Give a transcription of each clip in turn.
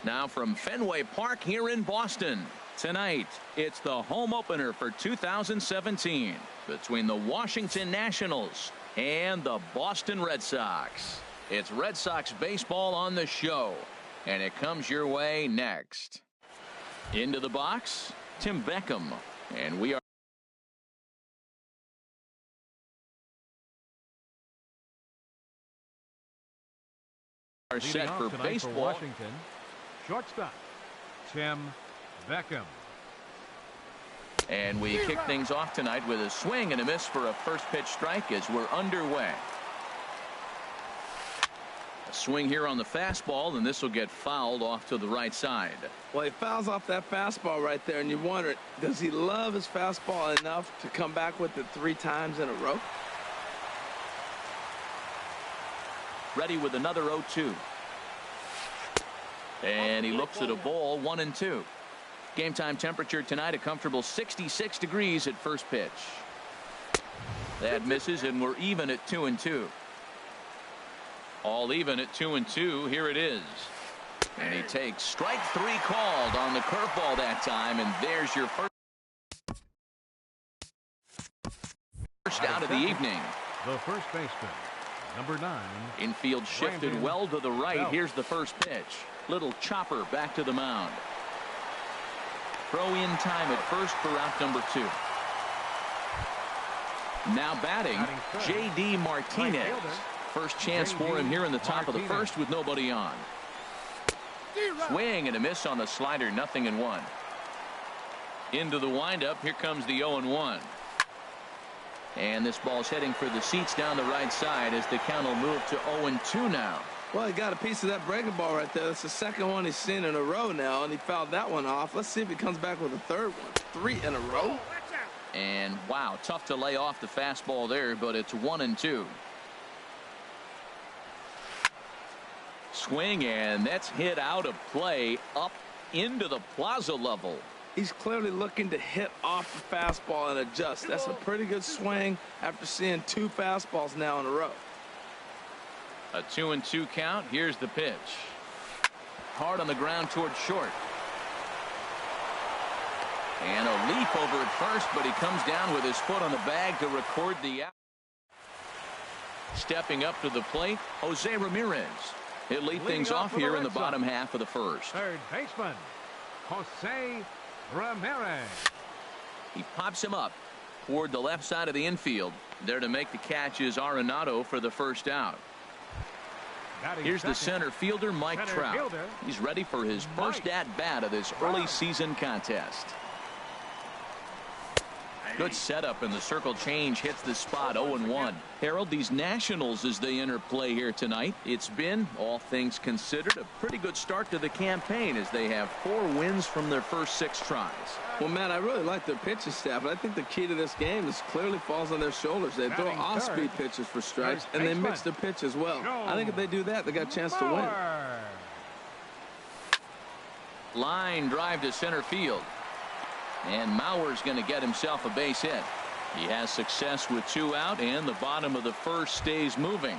Now from Fenway Park here in Boston. Tonight, it's the home opener for 2017 between the Washington Nationals and the Boston Red Sox. It's Red Sox baseball on the show, and it comes your way next. Into the box, Tim Beckham, and we are set for baseball. For Washington, shortstop Tim Beckham. And we kick things off tonight with a swing and a miss for a first pitch strike as we're underway. A swing here on the fastball, and this will get fouled off to the right side. Well, he fouls off that fastball right there, and you wonder, does he love his fastball enough to come back with it 3 times in a row? Ready with another 0-2. And he looks at a ball, 1-2. Game time temperature tonight, a comfortable 66 degrees at first pitch. That misses, and we're even at 2-2. All even at 2-2. Here it is. And he takes strike 3 called on the curveball that time, and there's your first out of the evening. The first baseman, number 9. Infield shifted well to the right. Here's the first pitch. Little chopper back to the mound. Throw in time at first for out number 2. Now batting, J.D. Martinez. First chance for him here in the top of the first with nobody on. Swing and a miss on the slider, 0-1. Into the windup, here comes the 0-1. And this ball's heading for the seats down the right side as the count will move to 0-2 now. Well, he got a piece of that breaking ball right there. That's the second one he's seen in a row now, and he fouled that one off. Let's see if he comes back with a third one. 3 in a row. And wow, tough to lay off the fastball there, but it's 1-2. Swing, and that's hit out of play up into the plaza level. He's clearly looking to hit off the fastball and adjust. That's a pretty good swing after seeing 2 fastballs now in a row. A 2-2 count. Here's the pitch. Hard on the ground towards short. And a leap over at first, but he comes down with his foot on the bag to record the out. Stepping up to the plate, Jose Ramirez. He'll lead things off here in the bottom half of the first. Third baseman, Jose Ramirez. He pops him up toward the left side of the infield. There to make the catch is Arenado for the first out. Here's the center fielder, Mike Trout. He's ready for his first at-bat of this early season contest. Good setup, and the circle change hits the spot. 0-1. Harold, these Nationals as they enter play here tonight, it's been, all things considered, a pretty good start to the campaign as they have 4 wins from their first 6 tries. Well, Matt, I really like their pitching staff, but I think the key to this game is clearly falls on their shoulders. They throw off-speed pitches for strikes, and they mix their pitch as well. I think if they do that, they got a chance to win. Line drive to center field. And Mauer's going to get himself a base hit. He has success with 2 out, and the bottom of the first stays moving.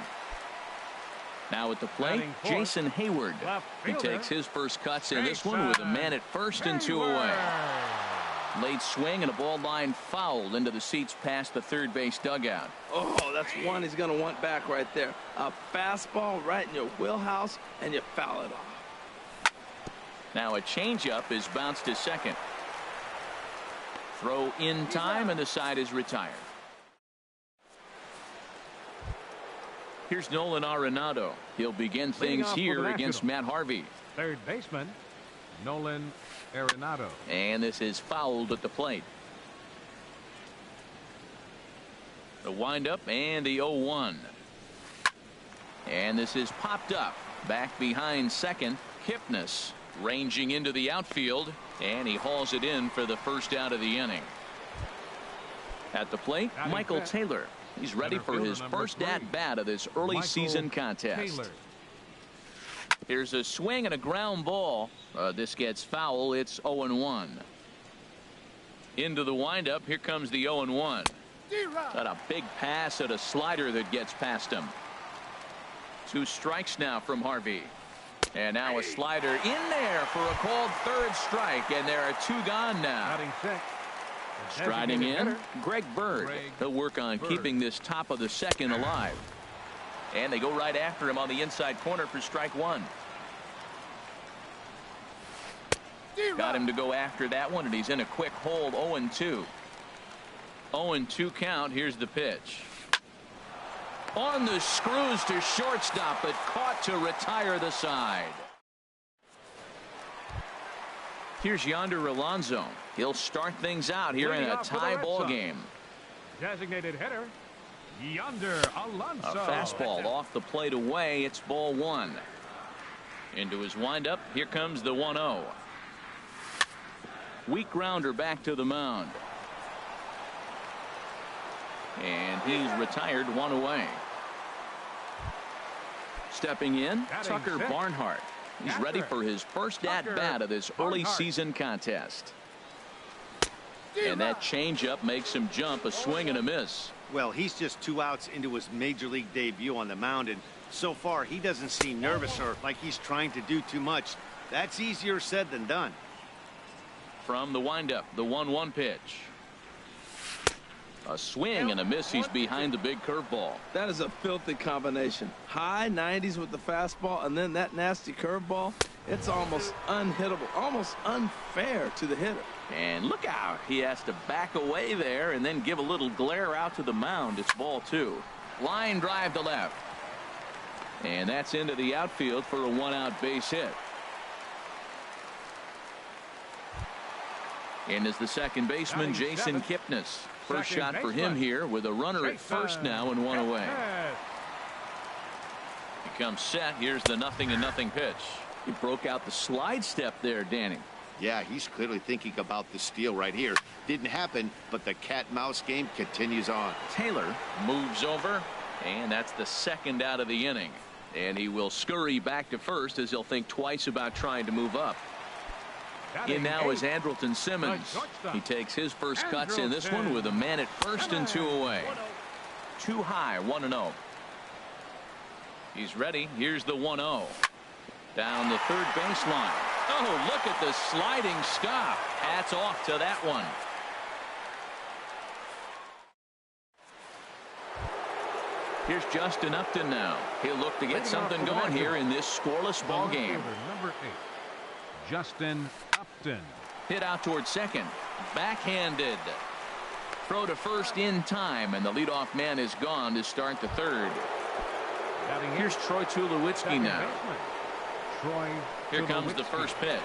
Now at the plate, Jason Hayward. He takes his first cuts in this one with a man at first and 2 away. Late swing and a ball line fouled into the seats past the third base dugout. Oh, that's one he's going to want back right there. A fastball right in your wheelhouse, and you foul it off. Now a changeup is bounced to second. Throw in time, and the side is retired. Here's Nolan Arenado. He'll begin things here against Matt Harvey. Third baseman, Nolan Arenado. And this is fouled at the plate. The windup and the 0-1. And this is popped up. Back behind second, Kipnis ranging into the outfield, and he hauls it in for the first out of the inning. At the plate, Michael Taylor. He's ready for his first at-bat of this early season contest. Here's a swing and a ground ball. This gets foul. It's 0-1. Into the windup. Here comes the 0-1. Got a big pass at a slider that gets past him. 2 strikes now from Harvey. And now a slider in there for a called third strike, and there are 2 gone now. Batting sixth. Striding in, Greg Bird. He'll work on keeping this top of the second alive. And they go right after him on the inside corner for strike 1. Got him to go after that one, and he's in a quick hold. 0-2. 0-2 count. Here's the pitch. On the screws to shortstop, but caught to retire the side. Here's Yonder Alonso. He'll start things out here in a tie ball game. Designated hitter, Yonder Alonso. A fastball off the plate away. It's ball 1. Into his windup. Here comes the 1-0. Weak grounder back to the mound. And he's retired 1 away. Stepping in, Tucker Barnhart. He's ready for his first at-bat of this early season contest. And that changeup makes him jump, a swing and a miss. Well, he's just 2 outs into his major league debut on the mound, and so far he doesn't seem nervous or like he's trying to do too much. That's easier said than done. From the windup, the 1-1 pitch. A swing and a miss. He's behind the big curveball. That is a filthy combination. High 90s with the fastball, and then that nasty curveball. It's almost unhittable, almost unfair to the hitter. And look out. He has to back away there and then give a little glare out to the mound. It's ball 2. Line drive to left. And that's into the outfield for a 1-out base hit. And is the second baseman, Jason Kipnis. First shot for him here with a runner at first now and 1 away. He comes set. Here's the 0-0 pitch. He broke out the slide step there, Danny. Yeah, he's clearly thinking about the steal right here. Didn't happen, but the cat-mouse game continues on. Taylor moves over, and that's the second out of the inning. And he will scurry back to first as he'll think twice about trying to move up. In now is Andrelton Simmons. He takes his first cuts in this one with a man at first and 2 away. Too high, 1-0. He's ready. Here's the 1-0. Down the third baseline. Oh, look at the sliding stop. Hats off to that one. Here's Justin Upton now. He'll look to get something going here in this scoreless ball game. Number 8, Justin Upton. Hit out towards second. Backhanded. Throw to first in time, and the leadoff man is gone to start the third. Here's Troy Tulowitzki now. Here comes the first pitch.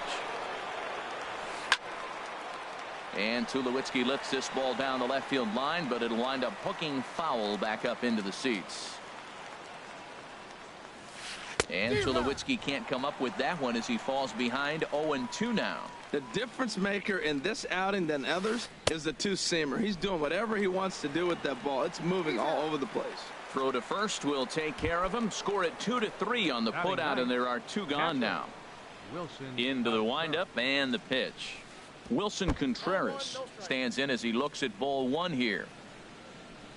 And Tulowitzki lifts this ball down the left field line, but it'll wind up hooking foul back up into the seats. And Tulowitzki can't come up with that one as he falls behind 0-2 now. The difference maker in this outing than others is the two-seamer. He's doing whatever he wants to do with that ball. It's moving all over the place. Throw to first will take care of him. Score it 2-3 on the putout, and there are 2 gone now. Into the windup and the pitch. Wilson Contreras stands in as he looks at ball 1 here.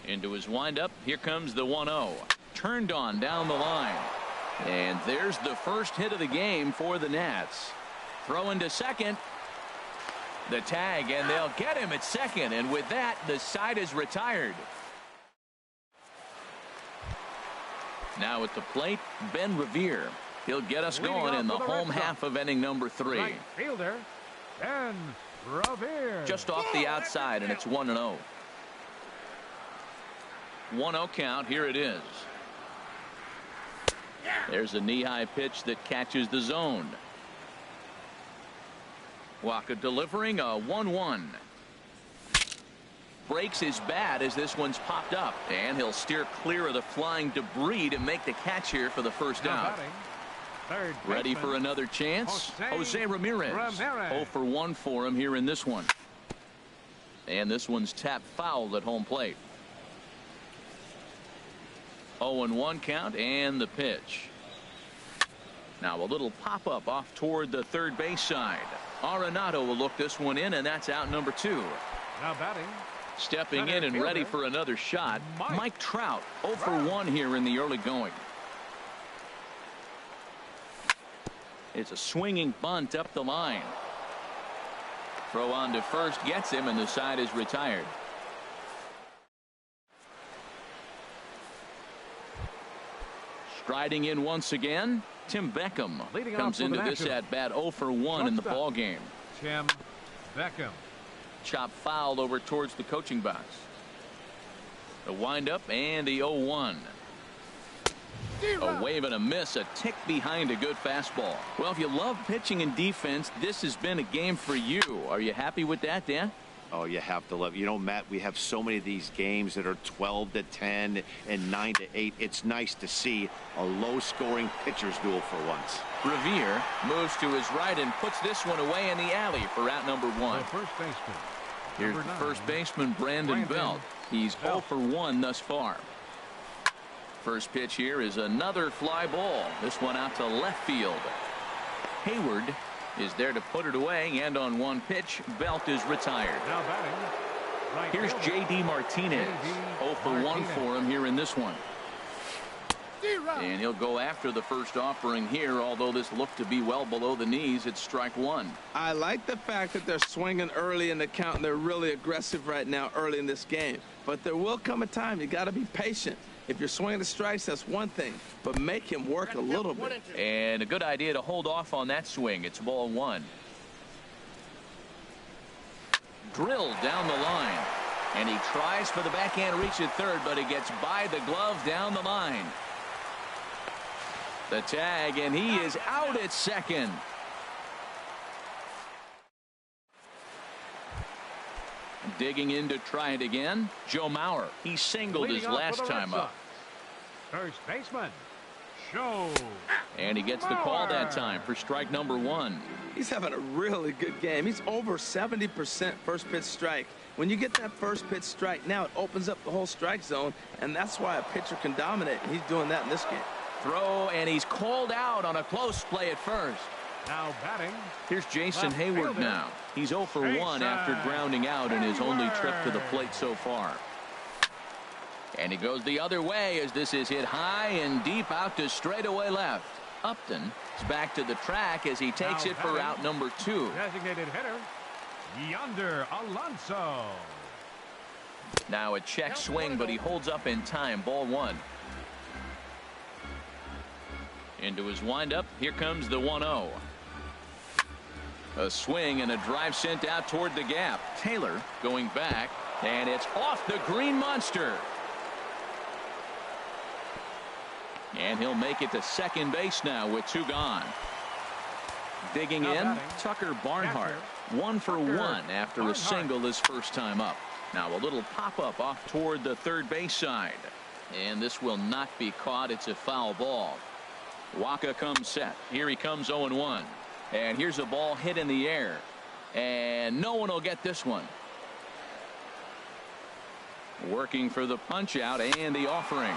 Into his windup. Here comes the 1-0. Turned on down the line. And there's the first hit of the game for the Nats. Throw into second. The tag, and they'll get him at second. And with that, the side is retired. Now at the plate, Ben Revere. He'll get us going in the home half of inning number 3. Right fielder, Ben Revere. Just off the outside, and it's 1-0. 1-0 count. Here it is. There's a knee-high pitch that catches the zone. Waka delivering a 1-1. Breaks his bat as this one's popped up, and he'll steer clear of the flying debris to make the catch here for the first out. Ready for another chance? Jose Ramirez. 0 for 1 for him here in this one. And this one's tapped foul at home plate. 0-1 count and the pitch. Now a little pop-up off toward the third base side. Arenado will look this one in, and that's out number 2. Now batting. Stepping in and ready for another shot, Mike Trout. 0 for 1 here in the early going. It's a swinging bunt up the line. Throw on to first gets him, and the side is retired. Striding in once again, Tim Beckham comes into this at bat 0 for 1 in the ball game. Tim Beckham. Chop foul over towards the coaching box. The windup and the 0-1. A wave and a miss, a tick behind a good fastball. Well, if you love pitching and defense, this has been a game for you. Are you happy with that, Dan? Oh, you have to love. You know, Matt, we have so many of these games that are 12-10 and 9-8. It's nice to see a low-scoring pitcher's duel for once. Revere moves to his right and puts this one away in the alley for out number 1. The first baseman. Here's the first baseman, Brandon Belt. He's 0 for 1 thus far. First pitch here is another fly ball. This one out to left field. Hayward is there to put it away, and on one pitch, Belt is retired. Now batting. Right Here's J.D. Martinez. 0 for 1 for him here in this one. And he'll go after the first offering here, although this looked to be well below the knees. It's strike 1. I like the fact that they're swinging early in the count, and they're really aggressive right now early in this game. But there will come a time you got to be patient. If you're swinging the strikes, that's one thing, but make him work a little bit. And a good idea to hold off on that swing. It's ball 1. Drilled down the line, and he tries for the backhand reach at third, but it gets by the glove down the line. The tag, and he is out at second. Digging in to try it again, Joe Mauer. He singled his last time up. First baseman, Joe. And he gets the call that time for strike number 1. He's having a really good game. He's over 70% first pitch strike. When you get that first pitch strike, now it opens up the whole strike zone, and that's why a pitcher can dominate, and he's doing that in this game. Throw, and he's called out on a close play at first. Now batting. Here's Jason Hayward now. He's 0 for 1 after grounding out in his only trip to the plate so far. And he goes the other way as this is hit high and deep out to straightaway left. Upton is back to the track as he takes it for out number 2. Designated hitter, Yonder Alonso. Now a check swing, but he holds up in time. Ball 1. Into his windup. Here comes the 1-0. A swing and a drive sent out toward the gap. Taylor going back, and it's off the green monster. And he'll make it to second base now with 2 gone. Digging in, Tucker Barnhart. 1 for 1 after a single his first time up. Now a little pop-up off toward the third base side. And this will not be caught. It's a foul ball. Waka comes set. Here he comes 0-1. And here's a ball hit in the air. And no one will get this one. Working for the punch out and the offering.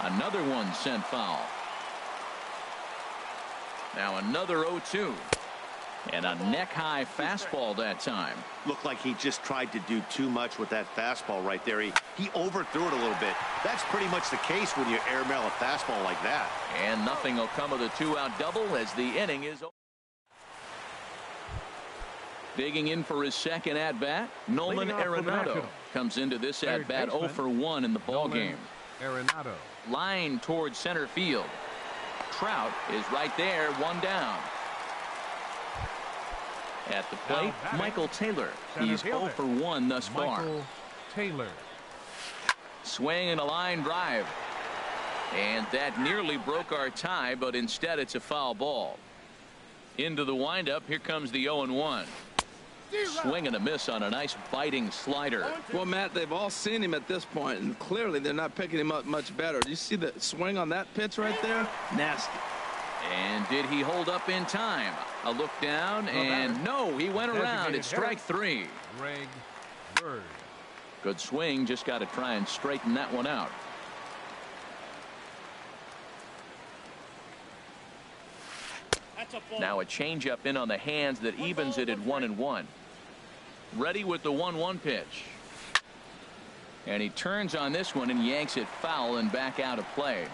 Another one sent foul. Now another 0-2. And a neck-high fastball that time. Looked like he just tried to do too much with that fastball right there. He overthrew it a little bit. That's pretty much the case when you airmail a fastball like that. And nothing will come of the 2-out double as the inning is over. Digging in for his second at-bat, Nolan Arenado comes into this at-bat 0 for 1 in the ball game. Arenado. Line towards center field. Trout is right there, 1 down. At the plate, Michael Taylor. He's 0 for 1 thus far. Michael Taylor. Swing and a line drive. And that nearly broke our tie, but instead it's a foul ball. Into the windup, here comes the 0-1. Swing and a miss on a nice biting slider. Well, Matt, they've all seen him at this point, and clearly they're not picking him up much better. Do you see the swing on that pitch right there? Nasty. And did he hold up in time? A look down, and no, he went around. It's strike 3. Greg Bird. Good swing, just got to try and straighten that one out. Now a changeup in on the hands that evens it at 1-1. Ready with the 1-1 pitch. And he turns on this one and yanks it foul and back out of play.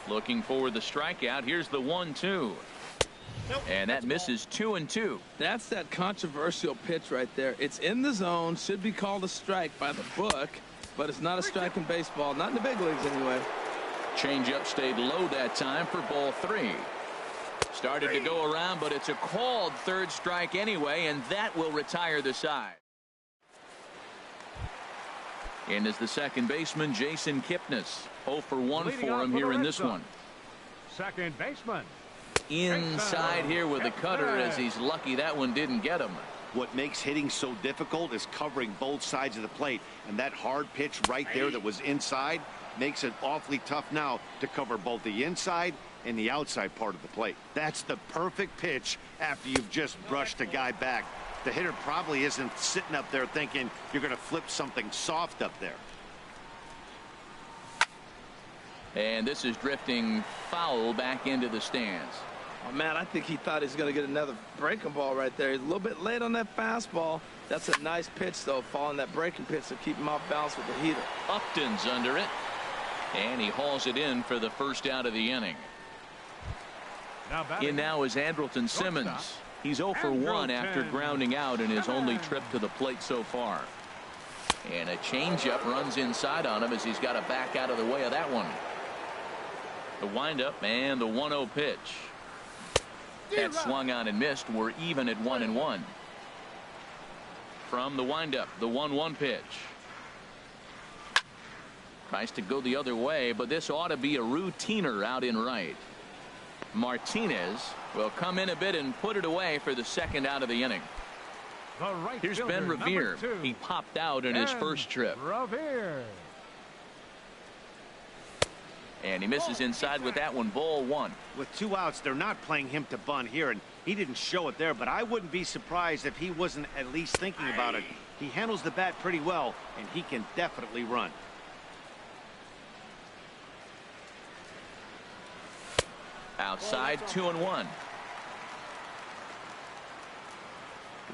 Looking for the strikeout. Here's the 1-2. And that misses 2-2. That's that controversial pitch right there. It's in the zone, should be called a strike by the book, but it's not a strike in baseball, not in the big leagues anyway. Changeup stayed low that time for ball 3. Started to go around, but it's a called third strike anyway, and that will retire the side. And is the second baseman, Jason Kipnis. 0 for 1 for him here in this one. Second baseman. Inside here with a cutter, as he's lucky that one didn't get him. What makes hitting so difficult is covering both sides of the plate, and that hard pitch right there that was inside makes it awfully tough now to cover both the inside and the outside part of the plate. That's the perfect pitch after you've just brushed a guy back. The hitter probably isn't sitting up there thinking you're going to flip something soft up there. And this is drifting foul back into the stands. Oh, man, I think he thought he was going to get another breaking ball right there. He's a little bit late on that fastball. That's a nice pitch, though, following that breaking pitch to keep him off balance with the heater. Upton's under it, and he hauls it in for the first out of the inning. In now is Andrelton Simmons. He's 0 for 1 after grounding out in his only trip to the plate so far. And a changeup runs inside on him as he's got to back out of the way of that one. The windup and the 1-0 pitch. That swung on and missed. We're even at 1-1. From the windup, the 1-1 pitch. Tries to go the other way, but this ought to be a routiner out in right. Martinez will come in a bit and put it away for the second out of the inning. Here's Ben Revere. He popped out in his first trip. Revere. And he misses inside with that one. Ball 1. With 2 outs, they're not playing him to bunt here, and he didn't show it there, but I wouldn't be surprised if he wasn't at least thinking about it. He handles the bat pretty well, and he can definitely run. Outside, 2-1.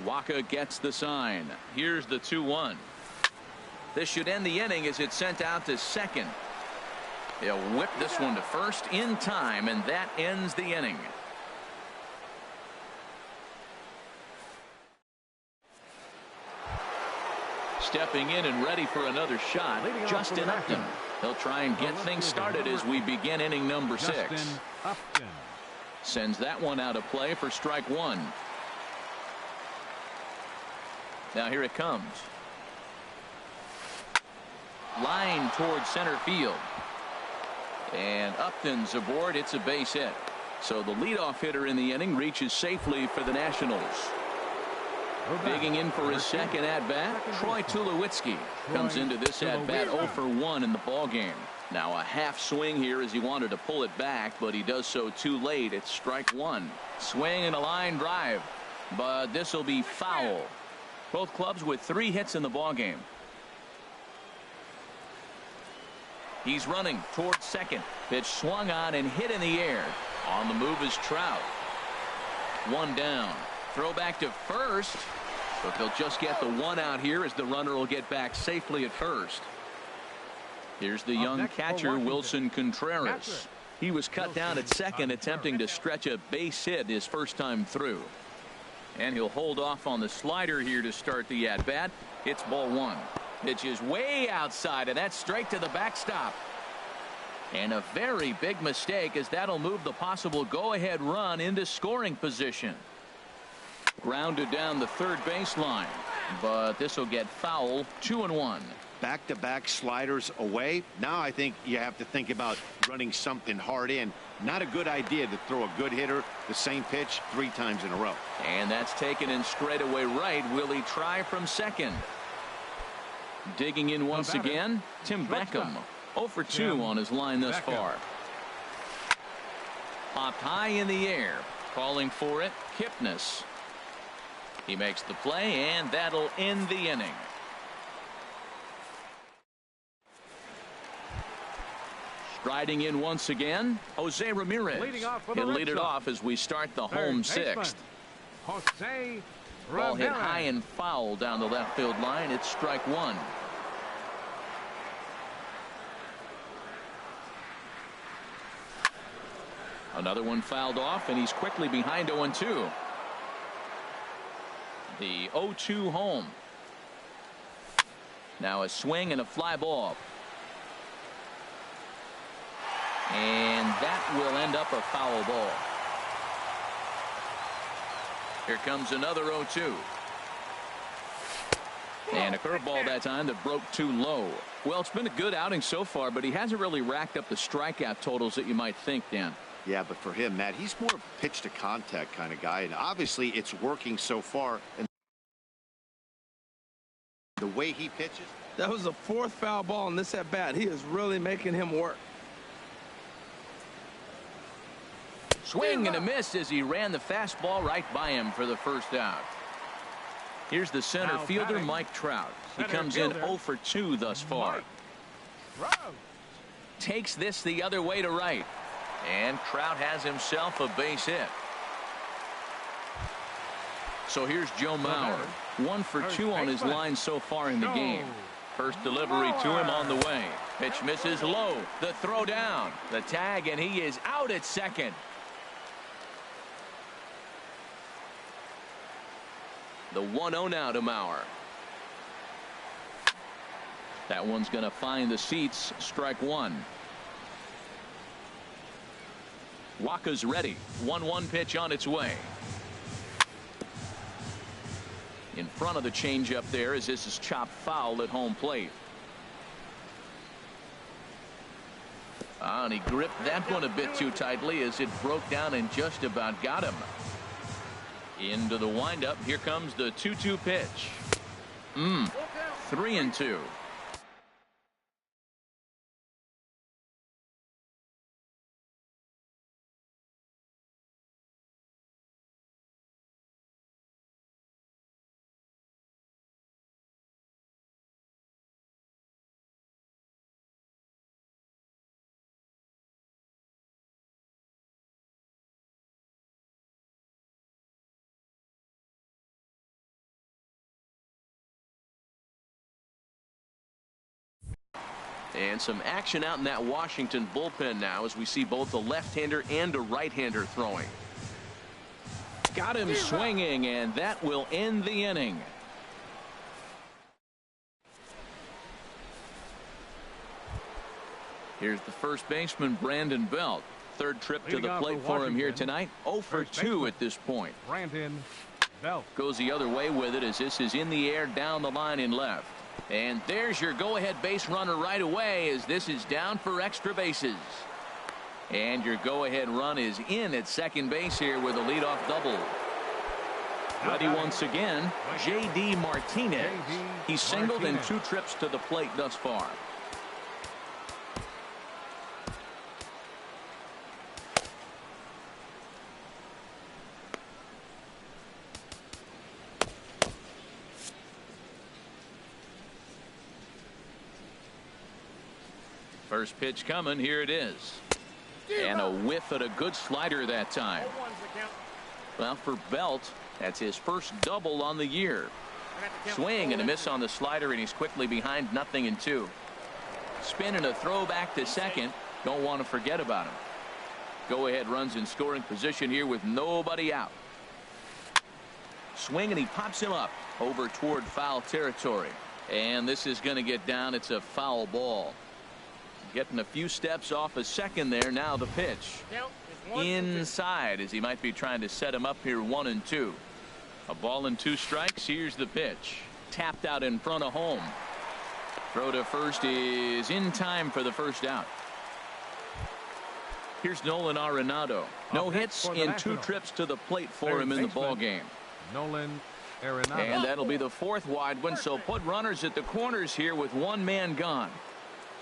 Waka gets the sign. Here's the 2-1. This should end the inning as it's sent out to second. He'll whip this one to first in time, and that ends the inning. Stepping in and ready for another shot, Justin Upton. He'll try and get things started as we begin inning number 6. Sends that one out of play for strike 1. Now here it comes. Line towards center field. And Upton's aboard. It's a base hit. So the leadoff hitter in the inning reaches safely for the Nationals. Digging in for his second at-bat, Troy Tulowitzki comes into this at-bat 0 for 1 in the ballgame. Now a half swing here as he wanted to pull it back, but he does so too late. It's strike 1. Swing and a line drive, but this will be foul. Both clubs with 3 hits in the ballgame. He's running towards second. Pitch swung on and hit in the air. On the move is Trout. 1 down. Throw back to first, but they'll just get the 1 out here as the runner will get back safely at first. Here's the young catcher, Wilson Contreras. He was cut down at second, attempting to stretch a base hit his first time through. And he'll hold off on the slider here to start the at-bat. It's ball 1. Pitch is way outside, and that's straight to the backstop. And a very big mistake, as that'll move the possible go-ahead run into scoring position. Grounded down the third baseline, but this will get foul. 2-1. Back-to-back sliders away. Now I think you have to think about running something hard in. Not a good idea to throw a good hitter the same pitch 3 times in a row. And that's taken in straightaway right. Will he try from second? Digging in once again, Tim Beckham. 0 for 2 on his line thus far. Popped high in the air. Calling for it, Kipnis. He makes the play, and that'll end the inning. Striding in once again, Jose Ramirez. He'll lead it off as we start the home 6th. Ball hit high and foul down the left field line. It's strike 1. Another one fouled off, and he's quickly behind 0-2. The 0-2 home. Now a swing and a fly ball. And that will end up a foul ball. Here comes another 0-2. And a curveball that time that broke too low. Well, it's been a good outing so far, but he hasn't really racked up the strikeout totals that you might think, Dan. Yeah, but for him, Matt, he's more of a pitch to contact kind of guy, and obviously it's working so far. And the way he pitches. That was the 4th foul ball in this at bat. He is really making him work. Swing and a miss as he ran the fastball right by him for the first out. Here's the center fielder, Mike Trout. He comes in 0 for 2 thus far. Takes this the other way to right. And Trout has himself a base hit. So here's Joe Mauer. 1 for 2 on his line so far in the game. First delivery to him on the way. Pitch misses low. The throw down. The tag, and he is out at second. The 1-0 now to Mauer. That one's going to find the seats. Strike one. Waka's ready. 1-1 pitch on its way. In front of the changeup there as this is chopped foul at home plate. And he gripped that one a bit too tightly as it broke down and just about got him. Into the windup. Here comes the 2-2 pitch. 3-2. And some action out in that Washington bullpen now as we see both a left-hander and a right-hander throwing. Got him swinging, and that will end the inning. Here's the first baseman, Brandon Belt. Third trip to the plate for him here tonight. 0 for 2 at this point. Brandon Belt goes the other way with it as this is in the air down the line in left. And there's your go-ahead base runner right away as this is down for extra bases. And your go-ahead run is in at second base here with a leadoff double. Ready once again, J.D. Martinez. He's singled in 2 trips to the plate thus far. First pitch coming. Here it is. And a whiff at a good slider that time. Well, for Belt, that's his first double on the year. Swing and a miss on the slider, and he's quickly behind 0-2. Spin and a throw back to second. Don't want to forget about him. Go ahead runs in scoring position here with nobody out. Swing and he pops him up over toward foul territory. And this is going to get down. It's a foul ball. Getting a few steps off a second there. Now the pitch inside as he might be trying to set him up here. 1-2. A ball and 2 strikes. Here's the pitch. Tapped out in front of home. Throw to first is in time for the first out. Here's Nolan Arenado. No hits in 2 trips to the plate for him in the ball game. Nolan Arenado. And that'll be the 4th wide one. So put runners at the corners here with 1 man gone.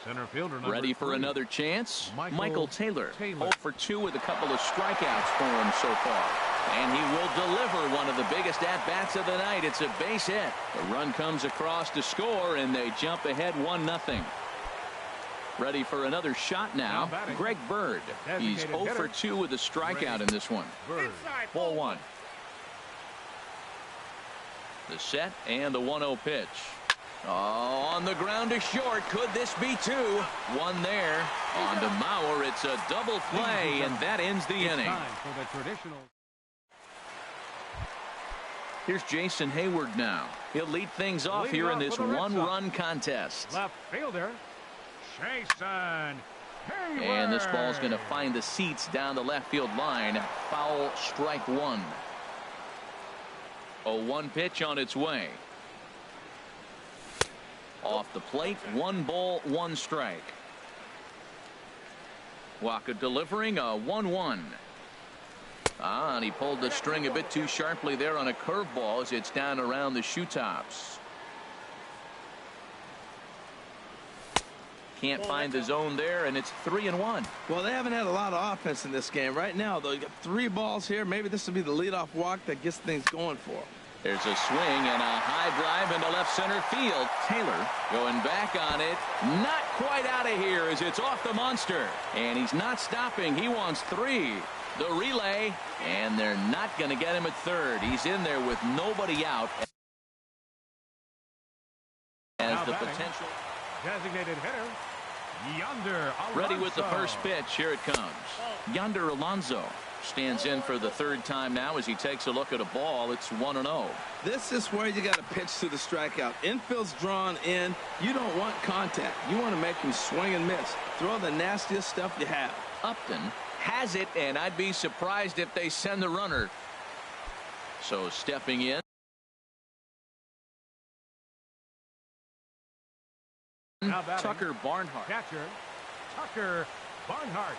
Center fielder ready for 3. another chance. Michael Taylor. 0 for 2 with a couple of strikeouts for him so far. And he will deliver one of the biggest at-bats of the night. It's a base hit. The run comes across to score, and they jump ahead 1-0. Ready for another shot now. Greg Bird. He's 0 for 2 with a strikeout in this one. Ball 1. The set and the 1-0 pitch. On the ground to short. Could this be two? One there. On to Mauer. It's a double play, and that ends the inning. Time for the traditional. Here's Jason Hayward now. He'll lead things off here in this one-run contest. Left fielder, Jason Hayward. And this ball's going to find the seats down the left field line. Foul, strike one. 0-1 pitch on its way. Off the plate, 1 ball, 1 strike. Waka delivering a 1-1. And he pulled the string a bit too sharply there on a curveball as it's down around the shoe tops. Can't find the zone there, and it's 3-1. Well, they haven't had a lot of offense in this game. Right now, though, you got 3 balls here. Maybe this will be the leadoff walk that gets things going for them. There's a swing and a high drive into left center field. Taylor going back on it. Not quite out of here as it's off the monster. And he's not stopping. He wants 3. The relay, and they're not going to get him at third. He's in there with nobody out. As the potential Designated hitter, Yonder Alonso. ready with the first pitch. Here it comes. Yonder Alonso stands in for the 3rd time now as he takes a look at a ball. It's 1-0. This is where you got to pitch to the strikeout. Infield's drawn in. You don't want contact. You want to make him swing and miss. Throw the nastiest stuff you have. Upton has it, and I'd be surprised if they send the runner. So stepping in. Tucker Barnhart. Catcher, Tucker Barnhart.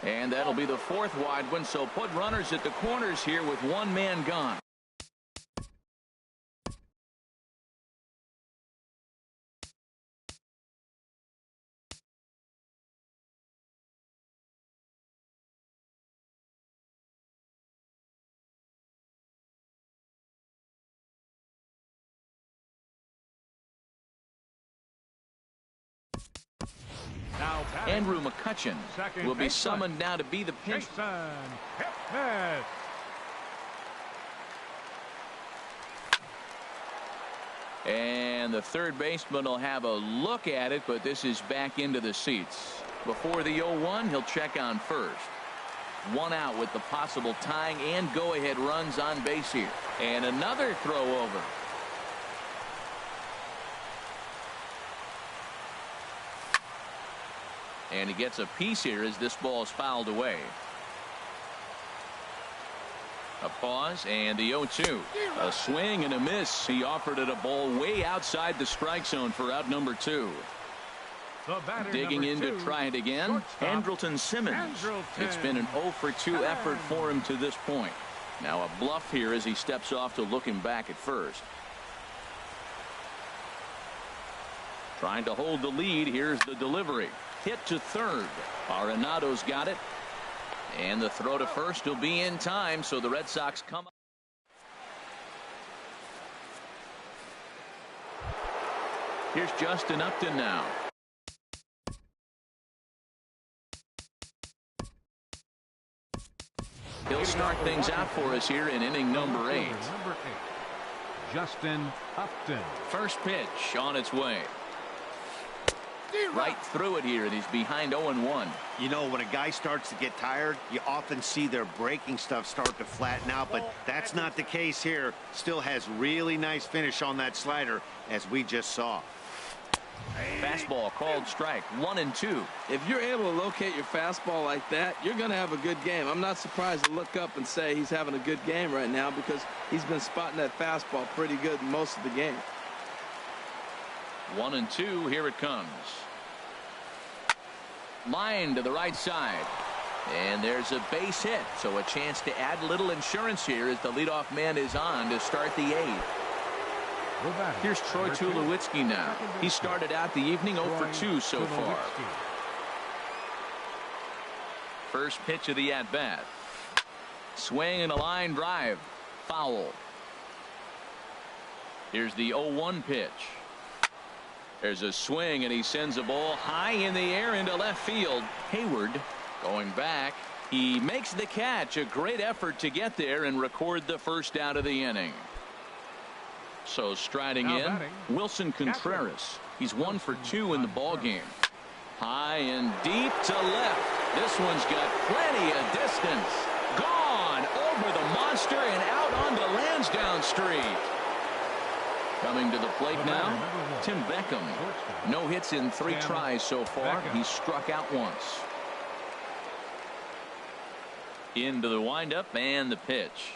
And that'll be the 4th wide one, so put runners at the corners here with 1 man gone. Now batting, Andrew McCutcheon second will be baseman, summoned now to be the pinch. Jason Hickman. And the 3rd baseman will have a look at it, but this is back into the seats. Before the 0-1, he'll check on first. 1 out with the possible tying and go-ahead runs on base here. And another throw over. And he gets a piece here as this ball is fouled away. A pause and the 0-2. A swing and a miss. He offered it a ball way outside the strike zone for out number 2. Digging in to try it again. Andrelton Simmons. It's been an 0-for-2 effort for him to this point. Now a bluff here as he steps off to looking back at first. Trying to hold the lead. Here's the delivery. Hit to third. Arenado's got it. And the throw to first will be in time, so the Red Sox come up. Here's Justin Upton now. He'll start things out for us here in inning number 8. Justin Upton. First pitch on its way. Right through it here, and he's behind 0-1. You know, when a guy starts to get tired, you often see their breaking stuff start to flatten out, but that's not the case here. Still has really nice finish on that slider, as we just saw. Fastball called strike. 1-2. If you're able to locate your fastball like that, you're going to have a good game. I'm not surprised to look up and say he's having a good game right now because he's been spotting that fastball pretty good most of the game. 1-2. Here it comes. Line to the right side. And there's a base hit. So a chance to add a little insurance here as the leadoff man is on to start the 8th. Here's Troy Tulowitzki now. He started out the evening 0-for-2 so far. First pitch of the at-bat. Swing and a line drive. Foul. Here's the 0-1 pitch. There's a swing, and he sends a ball high in the air into left field. Hayward going back. He makes the catch. A great effort to get there and record the first out of the inning. So striding Now in, batting, Wilson Contreras. He's 1 for 2 in the ball game. High and deep to left. This one's got plenty of distance. Gone over the monster and out onto Lansdowne Street. Coming to the plate now, Tim Beckham. No hits in 3 tries so far. He's struck out once. Into the windup and the pitch.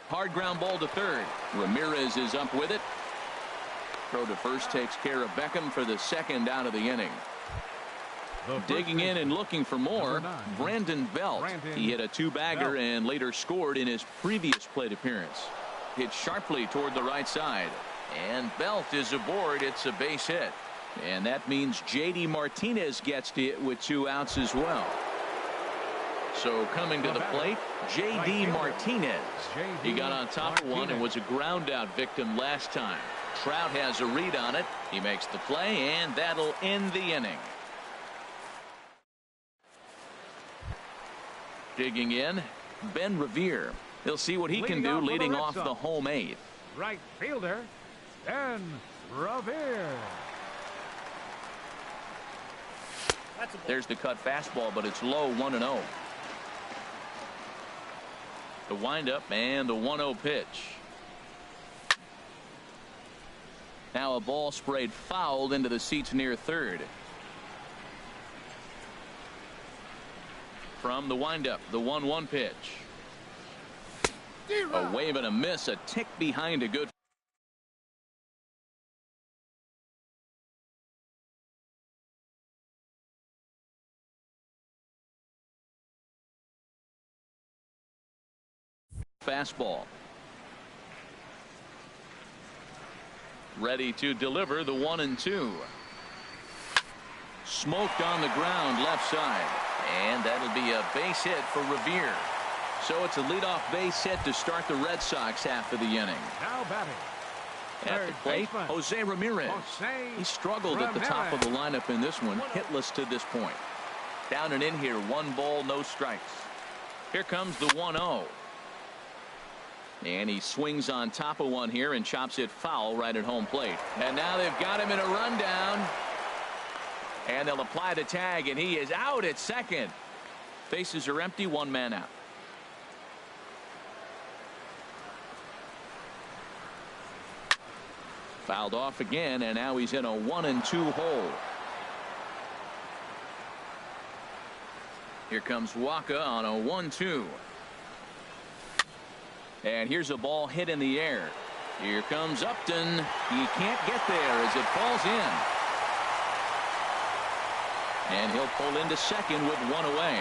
Hard ground ball to third. Ramirez is up with it. Throw to first takes care of Beckham for the second out of the inning. Digging in and looking for more, Brandon Belt. He hit a 2-bagger and later scored in his previous plate appearance. Hit sharply toward the right side. And Belt is aboard. It's a base hit. And that means J.D. Martinez gets to it with 2 outs as well. So coming to the plate, J.D. Martinez. He got on top of one and was a ground out victim last time. Trout has a read on it. He makes the play, and that'll end the inning. Digging in, Ben Revere. He'll see what he can do leading off the home 8th. Right fielder, Ben Revere. There's the cut fastball, but it's low, 1-0. The windup and the 1-0 pitch. Now a ball sprayed fouled into the seats near third. From the windup, the 1-1 pitch. A wave and a miss, a tick behind a good. Fastball. Ready to deliver the 1-2. Smoked on the ground left side. And that'll be a base hit for Revere. So it's a leadoff base hit to start the Red Sox half of the inning. Now batting. At the plate, Jose Ramirez. He struggled at the top of the lineup in this one, hitless to this point. Down and in here, 1 ball, no strikes. Here comes the 1-0. And he swings on top of one here and chops it foul right at home plate. And now they've got him in a rundown. And they'll apply the tag, and he is out at second. Bases are empty, 1 man out. Fouled off again, and now he's in a 1-2 hole. Here comes Waka on a 1-2. And here's a ball hit in the air. Here comes Upton. He can't get there as it falls in. And he'll pull into second with 1 away.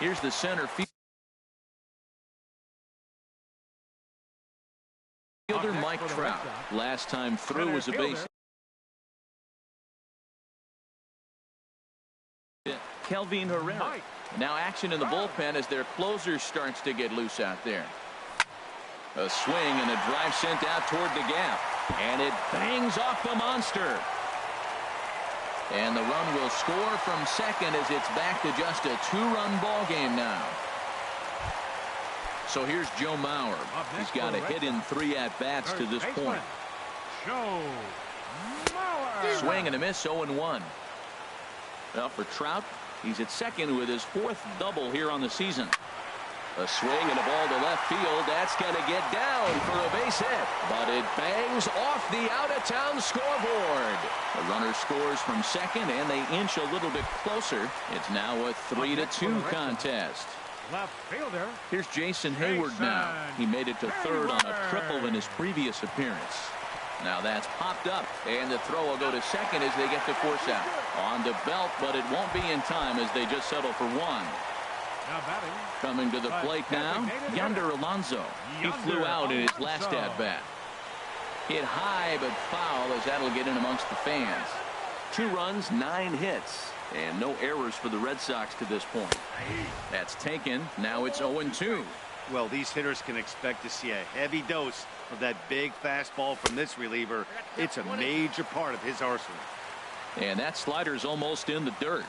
Here's the center fielder, Mike Trout. Last time through was a base. Kelvin Herrera. Now action in the bullpen as their closer starts to get loose out there. A swing and a drive sent out toward the gap. And it bangs off the monster. And the run will score from second as it's back to just a 2-run ball game now. So here's Joe Mauer. He's got a hit in 3 at-bats to this point. Joe Mauer. Swing and a miss, 0-1. Now for Trout, he's at second with his 4th double here on the season. A swing and a ball to left field. That's going to get down for a base hit. But it bangs off the out-of-town scoreboard. The runner scores from second, and they inch a little bit closer. It's now a 3-2 contest. Left fielder. Here's Jason Hayward now. He made it to third on a triple in his previous appearance. Now that's popped up, and the throw will go to second as they get the force out. On the belt, but it won't be in time as they just settle for 1. Now batting. Coming to the plate now, Yonder Alonso. He flew out in his last at-bat. Hit high but foul as that'll get in amongst the fans. 2 runs, 9 hits, and no errors for the Red Sox to this point. That's taken. Now it's 0-2. Well, these hitters can expect to see a heavy dose of that big fastball from this reliever. It's a major part of his arsenal. And that slider's almost in the dirt.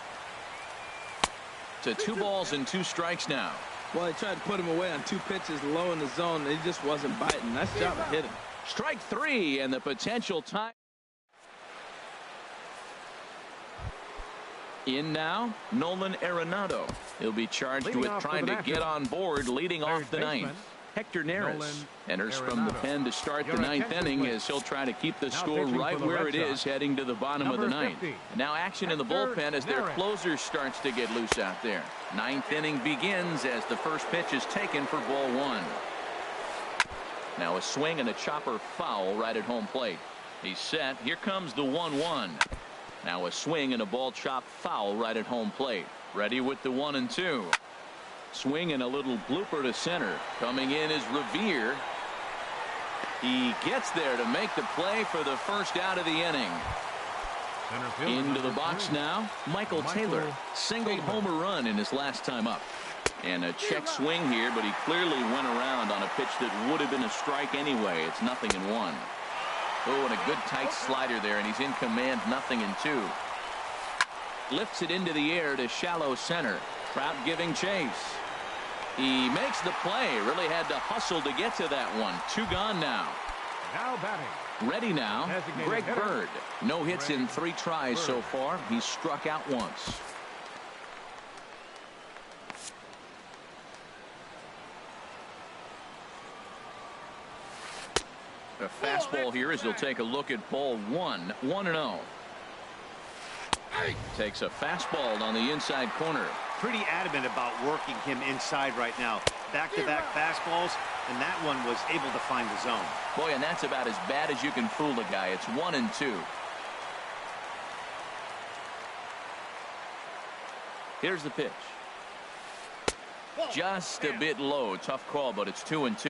To 2 balls and 2 strikes now. Well, he tried to put him away on 2 pitches low in the zone, and he just wasn't biting. Nice job of hitting. Strike 3, and the potential time. In now, Nolan Arenado. He'll be charged Leading with off trying to get on board, leading off the baseman, ninth. Hector Neris Nolan enters from the Arenado. pen to start Your the ninth attention, inning please. as he'll try to keep the Now score pitching right for the where Red it is Sox, heading to the bottom of the number ninth. 50, Now action in the Hector bullpen as their Neris. closer starts to get loose out there. Ninth inning begins as the first pitch is taken for ball 1. Now a swing and a chopper foul right at home plate. He's set. Here comes the 1-1. Now a swing and a ball chopped foul right at home plate. Ready with the 1-2. Swing and a little blooper to center. Coming in is Revere. He gets there to make the play for the first out of the inning. Center fielder, Into the number box 3. now. Michael Taylor singled homer run in his last time up. And a check swing here, but he clearly went around on a pitch that would have been a strike anyway. It's 0-1. Oh, and a good tight slider there, and he's in command, 0-2. Lifts it into the air to shallow center. Trout giving chase. He makes the play. Really had to hustle to get to that one. 2 gone now. Now batting. Ready now, Designated Greg hitter. Bird. No hits in Greg 3 tries so Bird. far. He's struck out once. A fastball here as he'll take a look at ball 1. 1-0. Takes a fastball on the inside corner. Pretty adamant about working him inside right now. Back-to-back fastballs, and that one was able to find the zone. Boy, and that's about as bad as you can fool a guy. It's 1-2. Here's the pitch. Just a bit low. Tough call, but it's 2-2.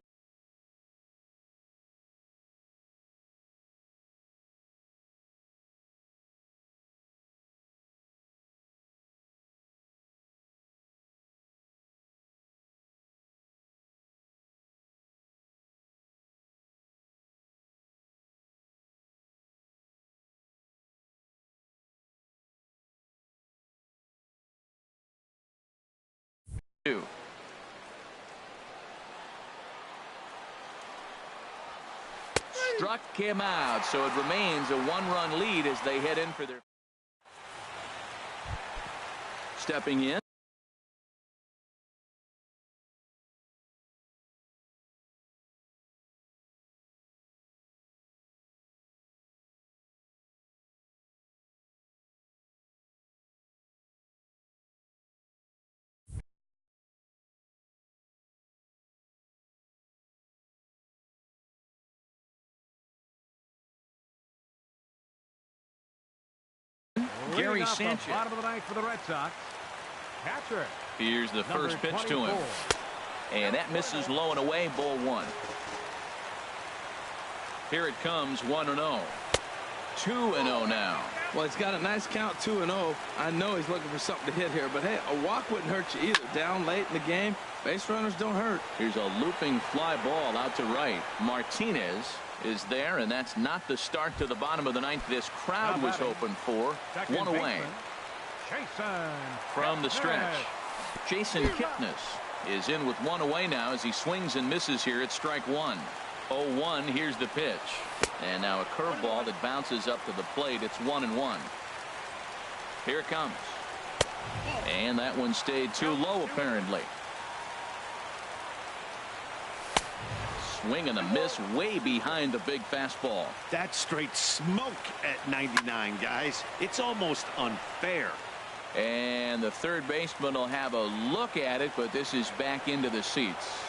Struck him out, so it remains a 1-run lead as they head in for their. Stepping in. Gary Leading off the Sanchez. bottom of the ninth for the Red Sox. Catcher. Here's the number first pitch 24. to him. And that misses low and away, ball 1. Here it comes, 1-0. 2-0 now. Well, he's got a nice count, 2-0. I know he's looking for something to hit here, but hey, a walk wouldn't hurt you either. Down late in the game, base runners don't hurt. Here's a looping fly ball out to right. Martinez is there, and that's not the start to the bottom of the ninth this crowd was hoping for. Second 1 away. baseman, Jason From the Kipnis. stretch, Jason Kipnis is in with 1 away now as he swings and misses here at strike 1. 0-1. Here's the pitch, and now a curveball that bounces up to the plate. It's 1-1. Here it comes, and that one stayed too low apparently. Swing and a miss way behind the big fastball. That's straight smoke at 99, guys. It's almost unfair. And the third baseman will have a look at it, but this is back into the seats.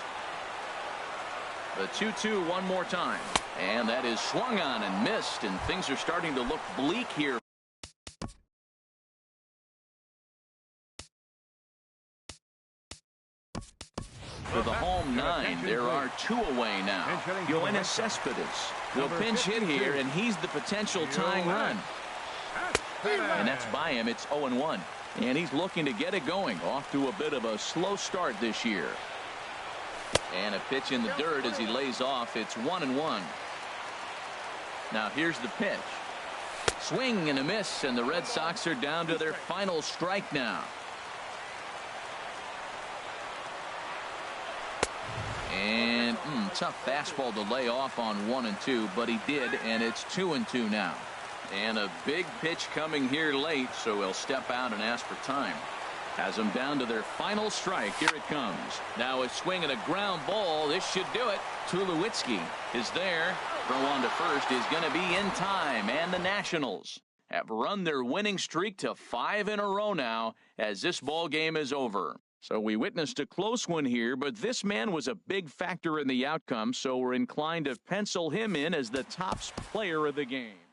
The 2-2 one more time, and that is swung on and missed, and things are starting to look bleak here. For the home 9, there are 2 away now. Yoenis Cespedes will pinch hit here, and he's the potential tying run. And that's by him. It's 0-1. And he's looking to get it going. Off to a bit of a slow start this year. And a pitch in the dirt as he lays off. It's 1-1. Now here's the pitch. Swing and a miss, and the Red Sox are down to their final strike now. And tough fastball to lay off on 1-2, but he did, and it's 2-2 now. And a big pitch coming here late, so he'll step out and ask for time. Has them down to their final strike. Here it comes. Now a swing and a ground ball. This should do it. Tulowitzki is there. Throw on to first is going to be in time. And the Nationals have run their winning streak to 5 in a row now as this ball game is over. So we witnessed a close one here, but this man was a big factor in the outcome, so we're inclined to pencil him in as the top player of the game.